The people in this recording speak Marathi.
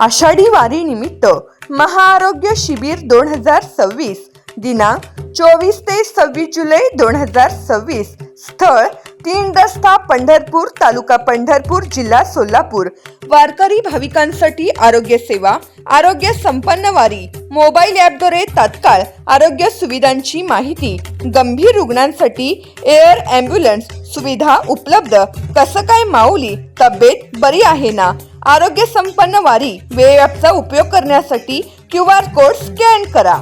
आषाढी वारी निमित्त महाआरोग्य शिबिर 2026 दिनांक 24 ते 26 जुलै 2026 स्थळ 3 रस्ता पंढरपूर तालुका पंढरपूर जिल्हा सोलापूर। वारकरी भाविकांसाठी आरोग्य सेवा आरोग्य संपन्न वारी मोबाईल ॲपद्वारे तात्काळ आरोग्य सुविधांची माहिती। गंभीर रुग्णांसाठी एअर ॲम्ब्युलन्स सुविधा उपलब्ध। कसं काय माऊली, तब्येत बरी आहे ना? आरोग्य संपन्न वारी वेब ॲपचा उपयोग करण्यासाठी QR कोड स्कॅन करा।